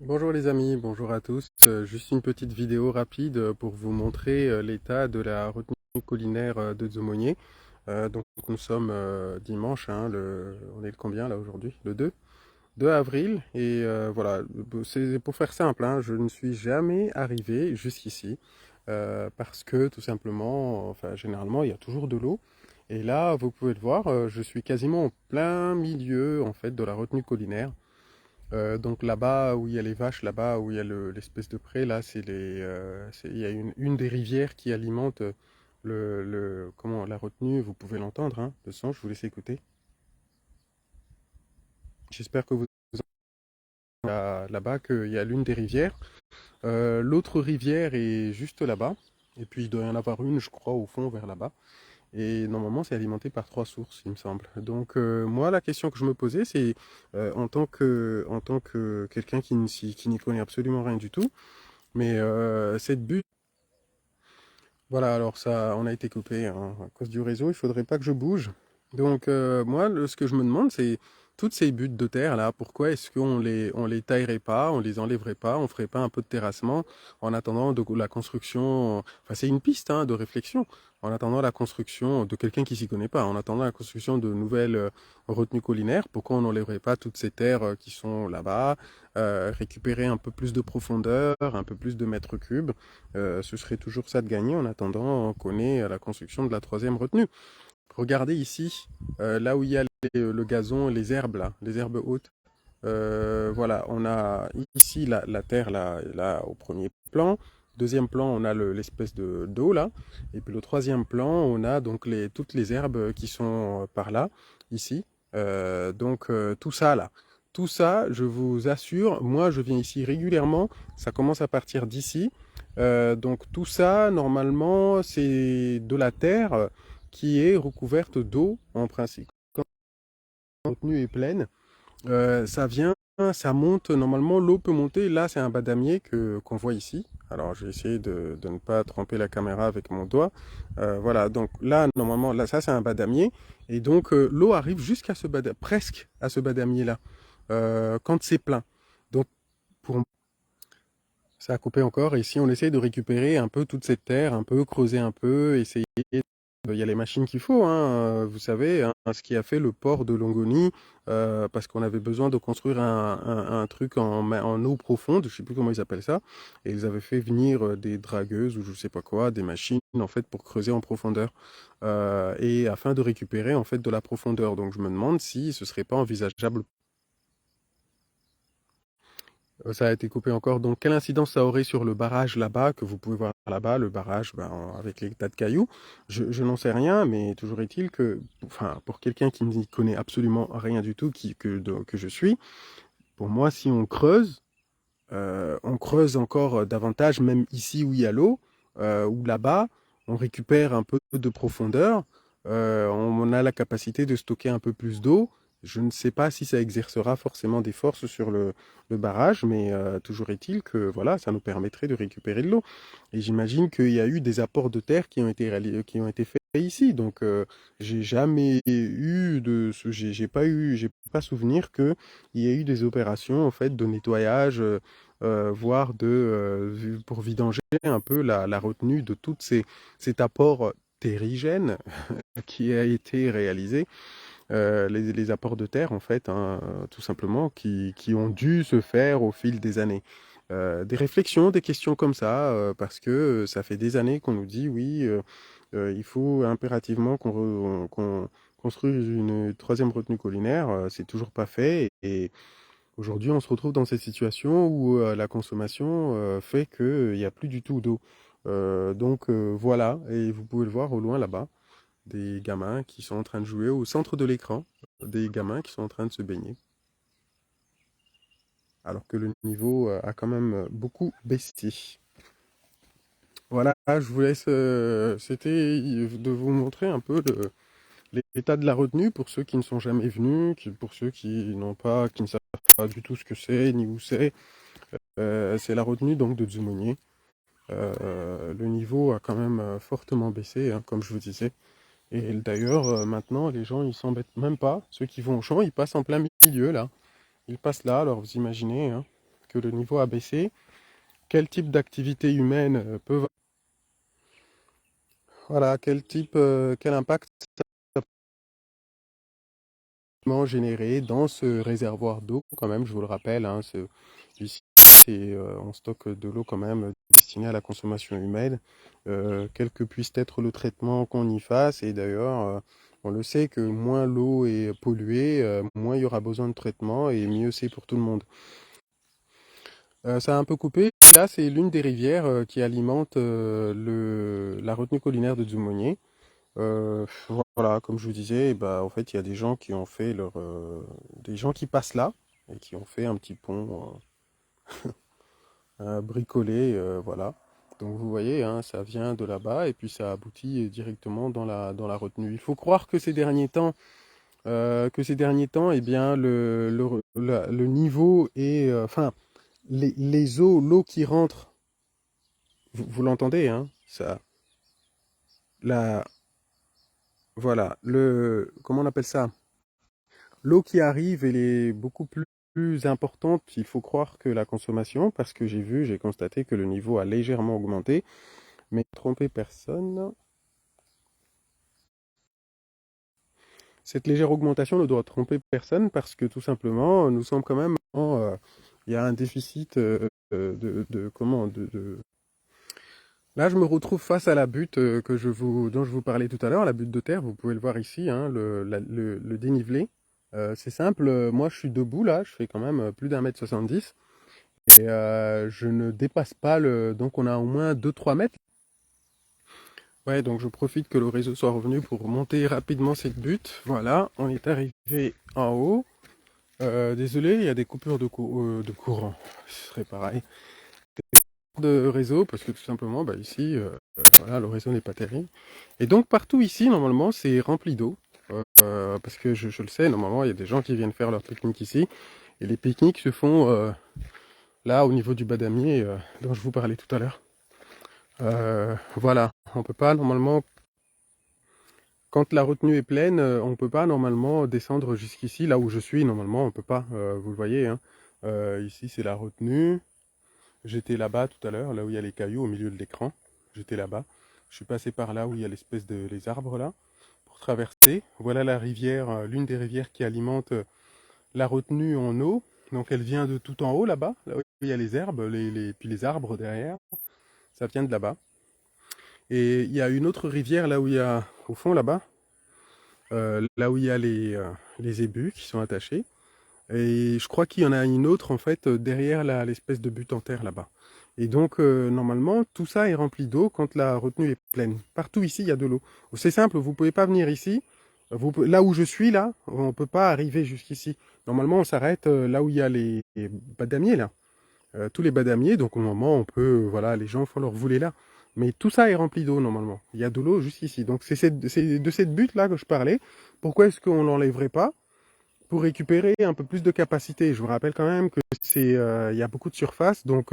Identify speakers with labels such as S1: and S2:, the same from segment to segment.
S1: Bonjour les amis, bonjour à tous. Juste une petite vidéo rapide pour vous montrer l'état de la retenue collinaire de Zomonier. Donc nous sommes dimanche, hein, on est le combien là aujourd'hui? Le 2 avril. Et voilà, c'est pour faire simple, hein, je ne suis jamais arrivé jusqu'ici parce que tout simplement, enfin généralement il y a toujours de l'eau. Et là, vous pouvez le voir, je suis quasiment en plein milieu en fait de la retenue collinaire. Donc là-bas où il y a les vaches, là-bas où il y a l'espèce de pré, là, il y a une des rivières qui alimente comment, la retenue. Vous pouvez l'entendre, hein, le son, je vous laisse écouter. J'espère que vous là-bas qu'il y a l'une des rivières. L'autre rivière est juste là-bas. Et puis il doit y en avoir une, je crois, au fond vers là-bas. Et normalement, c'est alimenté par trois sources, il me semble. Donc moi, la question que je me posais, c'est en tant que quelqu'un qui n'y connaît absolument rien du tout. Mais cette butte, voilà, alors ça, on a été coupé hein, à cause du réseau, il faudrait pas que je bouge. Donc moi, ce que je me demande, c'est toutes ces buttes de terre là, pourquoi est-ce on les taillerait pas, on les enlèverait pas, on ferait pas un peu de terrassement en attendant la construction. Enfin, c'est une piste hein, de réflexion. En attendant la construction de quelqu'un qui s'y connaît pas, en attendant la construction de nouvelles retenues collinaires, pourquoi on n'enlèverait pas toutes ces terres qui sont là-bas, récupérer un peu plus de profondeur, un peu plus de mètres cubes. Ce serait toujours ça de gagner. En attendant, qu'on ait la construction de la troisième retenue. Regardez ici, là où il y a le gazon, les herbes là, les herbes hautes. Voilà, on a ici la terre là au premier plan. Deuxième plan, on a l'espèce de d'eau là. Et puis le troisième plan, on a donc toutes les herbes qui sont par là, ici. Tout ça là. Tout ça, je vous assure, moi je viens ici régulièrement. Ça commence à partir d'ici. Donc tout ça, normalement, c'est de la terre qui est recouverte d'eau en principe. Quand la retenue est pleine, ça vient, ça monte. Normalement, l'eau peut monter. Là, c'est un badamier qu'on voit ici. Alors, je vais essayer de ne pas tremper la caméra avec mon doigt. Voilà, donc là, normalement, là, ça, c'est un badamier. Et donc, l'eau arrive jusqu'à presque à ce badamier-là, quand c'est plein. Donc, pour ça a coupé encore. Et si on essaie de récupérer un peu toute cette terre, un peu creuser un peu, essayer. Il y a les machines qu'il faut, hein, vous savez, hein, ce qui a fait le port de Longoni, parce qu'on avait besoin de construire un truc en eau profonde, je sais plus comment ils appellent ça, et ils avaient fait venir des dragueuses ou je sais pas quoi, des machines en fait pour creuser en profondeur, et afin de récupérer en fait de la profondeur. Donc je me demande si ce serait pas envisageable. Ça a été coupé encore. Donc, quelle incidence ça aurait sur le barrage là-bas, que vous pouvez voir là-bas, le barrage avec les tas de cailloux? Je n'en sais rien, mais toujours est-il que, enfin, pour quelqu'un qui n'y connaît absolument rien du tout, que je suis, pour moi, si on creuse encore davantage, même ici où il y a l'eau, ou là-bas, on récupère un peu de profondeur, on a la capacité de stocker un peu plus d'eau. Je ne sais pas si ça exercera forcément des forces sur le barrage, mais toujours est-il que voilà, ça nous permettrait de récupérer de l'eau. Et j'imagine qu'il y a eu des apports de terre qui ont été faits ici. Donc, j'ai jamais eu j'ai pas souvenir qu'il y ait eu des opérations en fait de nettoyage voire pour vidanger un peu la retenue de cet apport terrigène qui a été réalisé, les apports de terre en fait, hein, tout simplement, qui ont dû se faire au fil des années. Des réflexions, des questions comme ça, parce que ça fait des années qu'on nous dit oui, il faut impérativement qu'on construise une troisième retenue collinaire, c'est toujours pas fait et aujourd'hui, on se retrouve dans cette situation où la consommation fait qu'il n'y a plus du tout d'eau. Voilà, et vous pouvez le voir au loin là-bas, des gamins qui sont en train de jouer au centre de l'écran, des gamins qui sont en train de se baigner, alors que le niveau a quand même beaucoup baissé. Voilà, je vous laisse, c'était de vous montrer un peu l'état de la retenue pour ceux qui ne sont jamais venus, pour ceux qui ne savent pas du tout ce que c'est, ni où c'est. C'est la retenue donc de Dzumonier. Le niveau a quand même fortement baissé, hein, comme je vous disais. Et d'ailleurs, maintenant, les gens, ils s'embêtent même pas. Ceux qui vont au champ, ils passent en plein milieu, là. Ils passent là, alors vous imaginez, hein. que le niveau a baissé, quel type d'activité humaine peuvent, voilà, quel impact ça peut générer dans ce réservoir d'eau, quand même, je vous le rappelle, hein, ici, on stocke de l'eau quand même destinée à la consommation humaine, quel que puisse être le traitement qu'on y fasse, et d'ailleurs, on le sait que moins l'eau est polluée, moins il y aura besoin de traitement, et mieux c'est pour tout le monde. Ça a un peu coupé. Là, c'est l'une des rivières qui alimente la retenue collinaire de Dzoumogné. Euh, voilà, comme je vous disais, bah, en fait, il y a des gens qui ont fait des gens qui passent là et qui ont fait un petit pont bricolé, voilà. Donc vous voyez, hein, ça vient de là-bas et puis ça aboutit directement dans la retenue. Il faut croire que ces derniers temps, eh bien, le niveau est, enfin, l'eau qui rentre, vous l'entendez, hein, ça, la, voilà, comment on appelle ça? L'eau qui arrive, elle est beaucoup plus importante, il faut croire, que la consommation, parce que j'ai constaté que le niveau a légèrement augmenté, mais tromper personne. Cette légère augmentation ne doit tromper personne parce que tout simplement, nous sommes quand même il y a un déficit comment, là, je me retrouve face à la butte dont je vous parlais tout à l'heure, la butte de terre, vous pouvez le voir ici, hein, le dénivelé. C'est simple, moi je suis debout là, je fais quand même plus d'1,70 m et je ne dépasse pas donc on a au moins 2-3 mètres. Ouais, donc je profite que le réseau soit revenu pour monter rapidement cette butte. Voilà, on est arrivé en haut. Désolé, il y a des coupures de courant, ce serait pareil. De réseau, parce que tout simplement, bah, ici, voilà, le réseau n'est pas terrible. Et donc partout ici, normalement, c'est rempli d'eau. Parce que je le sais, normalement, il y a des gens qui viennent faire leur pique-nique ici. Et les pique-niques se font là, au niveau du badamier dont je vous parlais tout à l'heure. Voilà, on peut pas normalement, quand la retenue est pleine, on peut pas normalement descendre jusqu'ici, là où je suis, normalement, on peut pas, vous le voyez, hein. Ici, c'est la retenue. J'étais là-bas tout à l'heure, là où il y a les cailloux au milieu de l'écran. J'étais là-bas. Je suis passé par là où il y a l'espèce de les arbres là pour traverser. Voilà la rivière, l'une des rivières qui alimente la retenue en eau. Donc elle vient de tout en haut là-bas, là où il y a les herbes, puis les arbres derrière. Ça vient de là-bas. Et il y a une autre rivière là où il y a, au fond là-bas, là où il y a les ébus qui sont attachés. Et je crois qu'il y en a une autre en fait derrière l'espèce de butte en terre là-bas. Et donc normalement tout ça est rempli d'eau quand la retenue est pleine. Partout ici il y a de l'eau. C'est simple, vous pouvez pas venir ici. Là où je suis là, on peut pas arriver jusqu'ici. Normalement on s'arrête là où il y a les badamiers là. Tous les badamiers, donc au moment on peut, voilà, les gens font leur voler là. Mais tout ça est rempli d'eau normalement. Il y a de l'eau jusqu'ici. Donc c'est de cette butte là que je parlais. Pourquoi est-ce qu'on l'enlèverait pas? Pour récupérer un peu plus de capacité. Je vous rappelle quand même que il y a beaucoup de surface, donc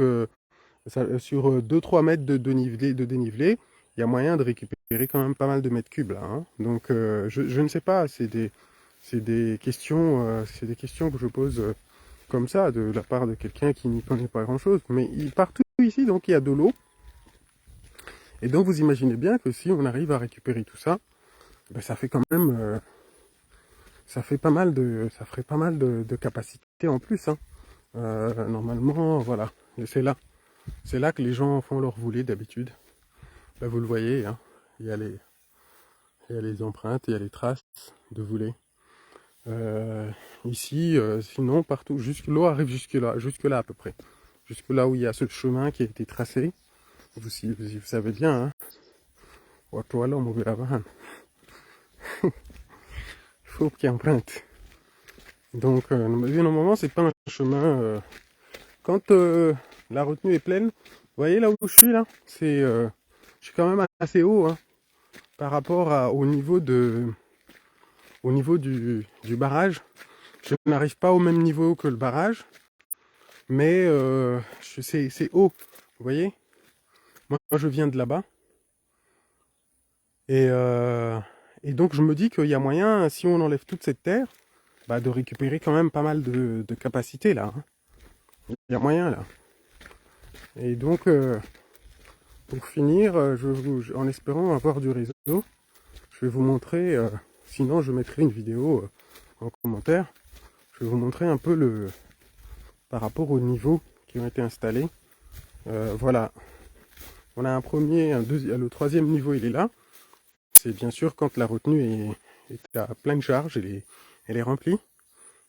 S1: sur 2-3 mètres de dénivelé, il y a moyen de récupérer quand même pas mal de mètres cubes là, hein. Donc je ne sais pas, c'est des questions que je pose comme ça de la part de quelqu'un qui n'y connaît pas grand-chose. Mais partout ici, donc il y a de l'eau, et donc vous imaginez bien que si on arrive à récupérer tout ça, ben, ça fait quand même ça ferait pas mal de capacité en plus, hein. Normalement, voilà. Et c'est là que les gens font leur voler d'habitude. Là, vous le voyez, hein. Il y a les, il y a les empreintes, il y a les traces de volée. Ici, sinon, partout, l'eau arrive jusque là à peu près. Jusque là où il y a ce chemin qui a été tracé. Vous savez bien, hein. Il faut qu'il y ait empreinte. Donc, normalement, c'est pas un chemin. Quand la retenue est pleine, vous voyez là où je suis là, je suis quand même assez haut, hein, par rapport au niveau du barrage. Je n'arrive pas au même niveau que le barrage, mais c'est haut, vous voyez. Moi, je viens de là-bas, et, euh, et donc je me dis qu'il y a moyen, si on enlève toute cette terre, bah, de récupérer quand même pas mal de capacité là, hein. y a moyen là. Et donc, pour finir, en espérant avoir du réseau, je vais vous montrer, sinon je mettrai une vidéo en commentaire, je vais vous montrer un peu par rapport aux niveaux qui ont été installés. Voilà, on a un premier, un deuxième, le troisième niveau il est là. C'est bien sûr quand la retenue est à pleine charge, elle est remplie.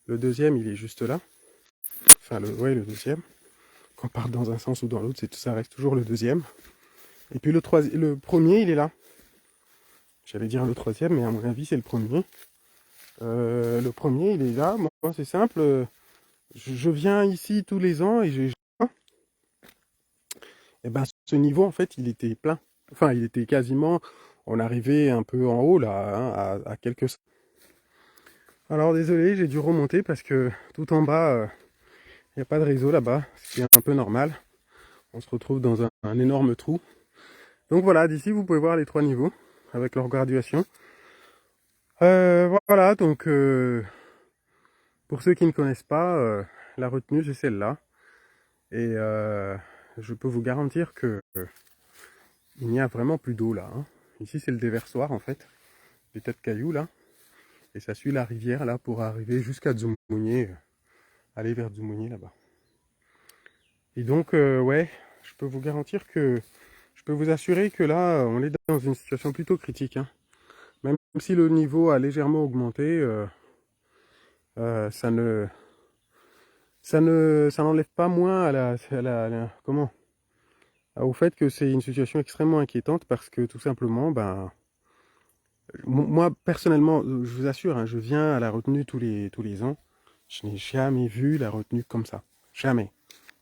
S1: Le deuxième il est juste là. Enfin, le deuxième. Qu'on parte dans un sens ou dans l'autre, ça reste toujours le deuxième. Et puis le premier il est là. J'allais dire le troisième, mais à mon avis c'est le premier. Le premier il est là. Moi c'est simple. Je viens ici tous les ans et ben ce niveau en fait il était plein. Enfin il était quasiment. On arrivait un peu en haut là, hein, à quelques. Alors désolé, j'ai dû remonter parce que tout en bas, il n'y a pas de réseau là-bas, ce qui est un peu normal. On se retrouve dans un énorme trou. Donc voilà, d'ici vous pouvez voir les 3 niveaux avec leur graduation. Voilà, donc pour ceux qui ne connaissent pas, la retenue c'est celle-là. Et je peux vous garantir que il n'y a vraiment plus d'eau là. Hein. Ici c'est le déversoir en fait, des tas de cailloux là. Et ça suit la rivière là pour arriver jusqu'à Dzumounié, aller vers Dzumounié là-bas. Et donc ouais, je peux vous garantir que, je peux vous assurer que là on est dans une situation plutôt critique. Hein. Même si le niveau a légèrement augmenté, ça n'enlève pas moins comment, au fait que c'est une situation extrêmement inquiétante parce que tout simplement, ben, moi personnellement, je vous assure, hein, je viens à la retenue tous les ans, je n'ai jamais vu la retenue comme ça, jamais.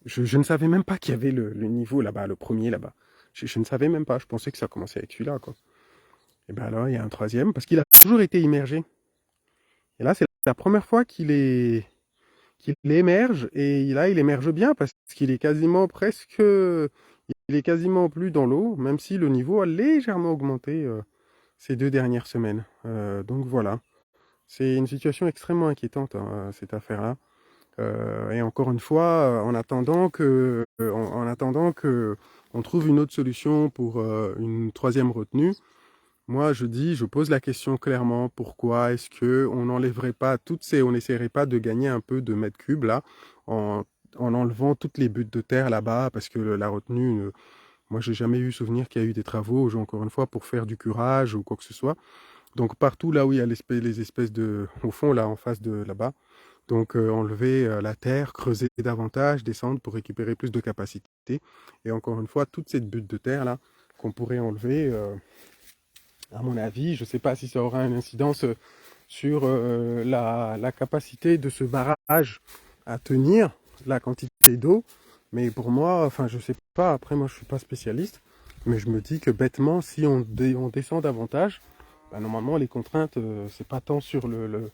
S1: Je ne savais même pas qu'il y avait le niveau là-bas, le premier là-bas. Je ne savais même pas, je pensais que ça commençait avec celui-là, quoi. Et ben là, il y a un troisième parce qu'il a toujours été immergé. Et là, c'est la première fois qu'il émerge, et là, il émerge bien parce qu'il est quasiment il est quasiment plus dans l'eau, même si le niveau a légèrement augmenté ces 2 dernières semaines. Donc voilà, c'est une situation extrêmement inquiétante, hein, cette affaire-là. Et encore une fois, en attendant que on trouve une autre solution pour une troisième retenue, moi, je pose la question clairement, pourquoi est-ce que on n'enlèverait pas on n'essaierait pas de gagner un peu de mètres cubes là, en, en enlevant toutes les buttes de terre là-bas, parce que la retenue, moi, j'ai jamais eu souvenir qu'il y a eu des travaux, encore une fois, pour faire du curage ou quoi que ce soit. Donc partout là où il y a les espèces au fond là, en face de là-bas. Donc enlever la terre, creuser davantage, descendre pour récupérer plus de capacité. Et encore une fois, toute cette butte de terre là qu'on pourrait enlever. À mon avis, je ne sais pas si ça aura une incidence sur la capacité de ce barrage à tenir la quantité d'eau. Mais pour moi, enfin je sais pas, après moi je suis pas spécialiste, mais je me dis que bêtement, si on descend davantage, bah, normalement les contraintes, c'est pas tant sur le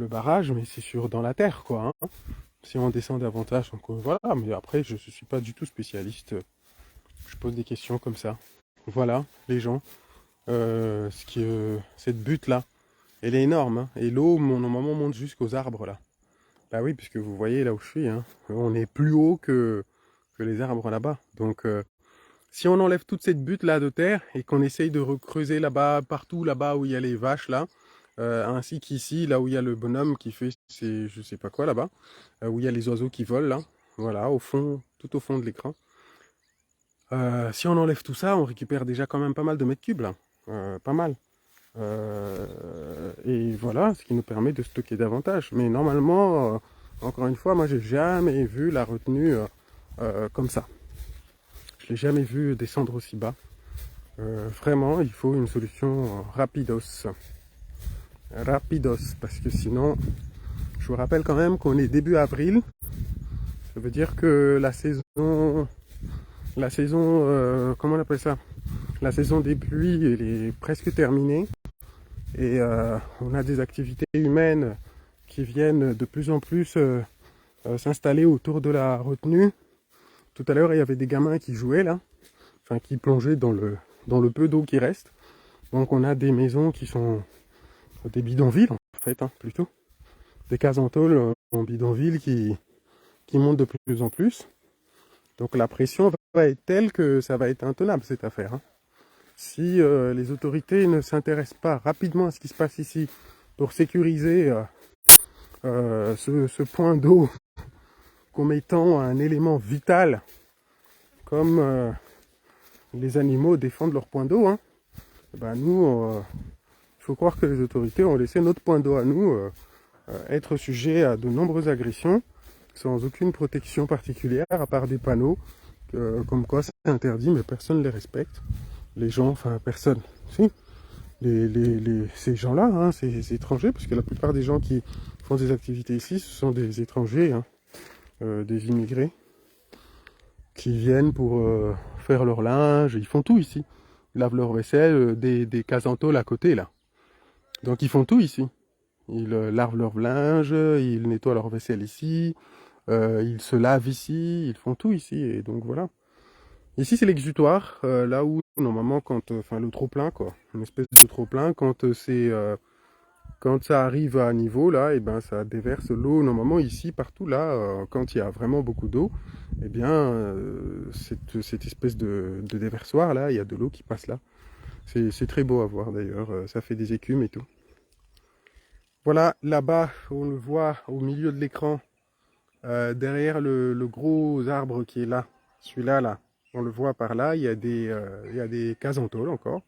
S1: barrage, mais c'est dans la terre, quoi. Hein. Si on descend davantage, donc voilà, mais après je ne suis pas du tout spécialiste, je pose des questions comme ça. Voilà, les gens. Cette butte là, elle est énorme, hein, et l'eau normalement monte jusqu'aux arbres là. Bah oui, puisque vous voyez là où je suis, hein, on est plus haut que les arbres là-bas. Donc si on enlève toute cette butte là de terre et qu'on essaye de recreuser là-bas, partout là-bas où il y a les vaches là, ainsi qu'ici là où il y a le bonhomme qui fait je sais pas quoi là-bas, où il y a les oiseaux qui volent là, voilà, au fond, tout au fond de l'écran. Si on enlève tout ça, on récupère déjà quand même pas mal de mètres cubes là. Pas mal. Et voilà, ce qui nous permet de stocker davantage. Mais normalement, encore une fois, moi j'ai jamais vu la retenue comme ça. Je l'ai jamais vu descendre aussi bas. Vraiment, il faut une solution rapidos. Rapidos, parce que sinon, je vous rappelle quand même qu'on est début avril. Ça veut dire que comment on appelle ça? La saison des pluies, elle est presque terminée. Et on a des activités humaines qui viennent de plus en plus s'installer autour de la retenue. Tout à l'heure, il y avait des gamins qui jouaient là, enfin qui plongeaient dans le peu d'eau qui reste. Donc on a des maisons qui sont des bidonvilles en fait, hein, plutôt. Des cases en tôle en bidonville qui monte de plus en plus. Donc la pression va être telle que ça va être intenable cette affaire, hein. Si les autorités ne s'intéressent pas rapidement à ce qui se passe ici pour sécuriser ce point d'eau comme étant un élément vital, comme les animaux défendent leur point d'eau, hein, ben nous, il faut croire que les autorités ont laissé notre point d'eau à nous être sujet à de nombreuses agressions sans aucune protection particulière à part des panneaux comme quoi c'est interdit mais personne ne les respecte. Les gens, enfin personne, si, ces gens-là, hein, ces étrangers, parce que la plupart des gens qui font des activités ici, ce sont des étrangers, hein, des immigrés, qui viennent pour faire leur linge, ils font tout ici. Ils lavent leur vaisselle, des casantoles à côté là. Donc ils font tout ici. Ils lavent leur linge, ils nettoient leur vaisselle ici, ils se lavent ici, ils font tout ici, et donc voilà. Ici, c'est l'exutoire, là où, normalement, quand, enfin, le trop-plein, quoi, une espèce de trop-plein, quand ça arrive à un niveau, là, et ben, ça déverse l'eau, normalement, ici, partout, là, quand il y a vraiment beaucoup d'eau, eh bien, cette espèce de déversoir, là, il y a de l'eau qui passe là. C'est très beau à voir, d'ailleurs, ça fait des écumes et tout. Voilà, là-bas, on le voit au milieu de l'écran, derrière le gros arbre qui est là, celui-là, là. On le voit par là, il y a des casentaules encore.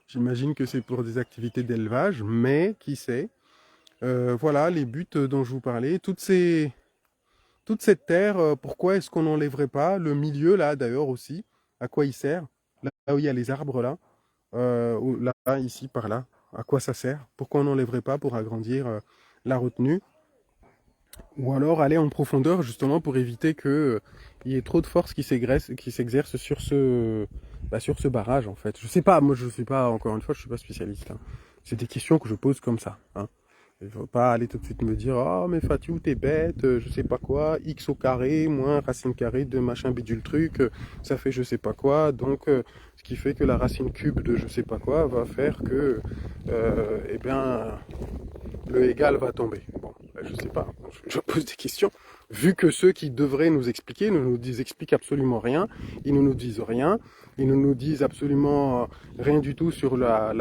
S1: J'imagine que c'est pour des activités d'élevage, mais qui sait. Voilà les buts dont je vous parlais. Toute cette terre, pourquoi est-ce qu'on n'enlèverait pas le milieu là d'ailleurs aussi? À quoi il sert? Là où il y a les arbres là, là, ici, par là. À quoi ça sert? Pourquoi on n'enlèverait pas pour agrandir la retenue? Ou alors aller en profondeur justement pour éviter que il y ait trop de force qui s'exerce sur ce barrage en fait. Je sais pas, moi je suis pas, encore une fois, je suis pas spécialiste, hein. C'est des questions que je pose comme ça, hein. Il ne faut pas aller tout de suite me dire ah mais Fatou t'es bête, je sais pas quoi, x au carré moins racine carrée de machin bidule truc, ça fait je sais pas quoi, donc ce qui fait que la racine cube de je sais pas quoi va faire que eh bien le égal va tomber. Bon, je sais pas, je pose des questions. Vu que ceux qui devraient nous expliquer ne expliquent absolument rien, ils ne nous disent rien, ils ne nous disent absolument rien du tout sur la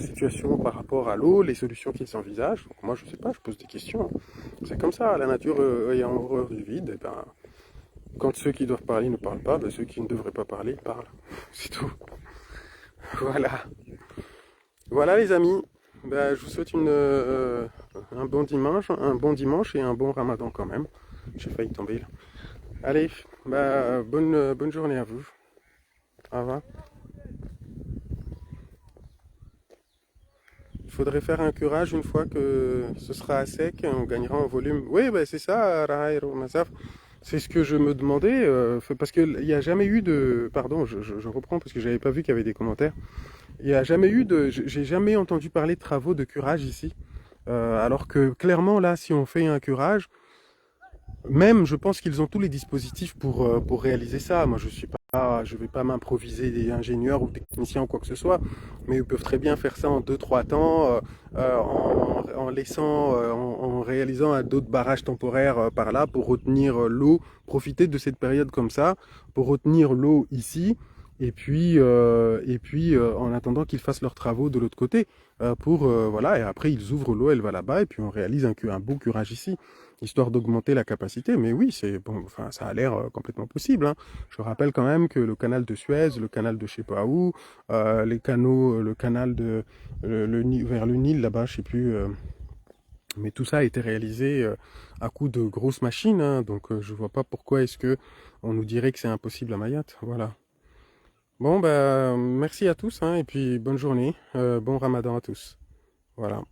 S1: situation par rapport à l'eau, les solutions qu'ils envisagent. Donc moi je sais pas, je pose des questions. C'est comme ça, la nature ayant horreur du vide, et ben, quand ceux qui doivent parler ne parlent pas, ben, ceux qui ne devraient pas parler parlent. C'est tout. Voilà. Voilà les amis. Ben, je vous souhaite un bon dimanche et un bon ramadan quand même. J'ai failli tomber là. Allez, bah, bonne journée à vous. Au revoir. Il faudrait faire un curage une fois que ce sera à sec, on gagnera en volume. Oui, bah, c'est ça, Rahir Mazaf. C'est ce que je me demandais, parce qu'il n'y a jamais eu de... Pardon, je reprends parce que j'avais pas vu qu'il y avait des commentaires. Il n'y a jamais eu de... J'ai jamais entendu parler de travaux de curage ici. Alors que clairement, là, si on fait un curage, même, je pense qu'ils ont tous les dispositifs pour réaliser ça. Moi, je vais pas m'improviser des ingénieurs ou techniciens ou quoi que ce soit, mais ils peuvent très bien faire ça en 2-3 temps, en laissant, en réalisant d'autres barrages temporaires par là pour retenir l'eau, profiter de cette période comme ça pour retenir l'eau ici. En attendant qu'ils fassent leurs travaux de l'autre côté, voilà, et après ils ouvrent l'eau, elle va là-bas, et puis on réalise un beau curage ici histoire d'augmenter la capacité. Mais oui, c'est bon, enfin, ça a l'air complètement possible, hein. Je rappelle quand même que le canal de Suez, le canal de je sais pas où, les canaux, le canal vers le Nil là-bas, je sais plus. Mais tout ça a été réalisé à coup de grosses machines, hein, donc je vois pas pourquoi est-ce que on nous dirait que c'est impossible à Mayotte. Voilà. Bon, bah, merci à tous, hein, et puis bonne journée, bon Ramadan à tous. Voilà.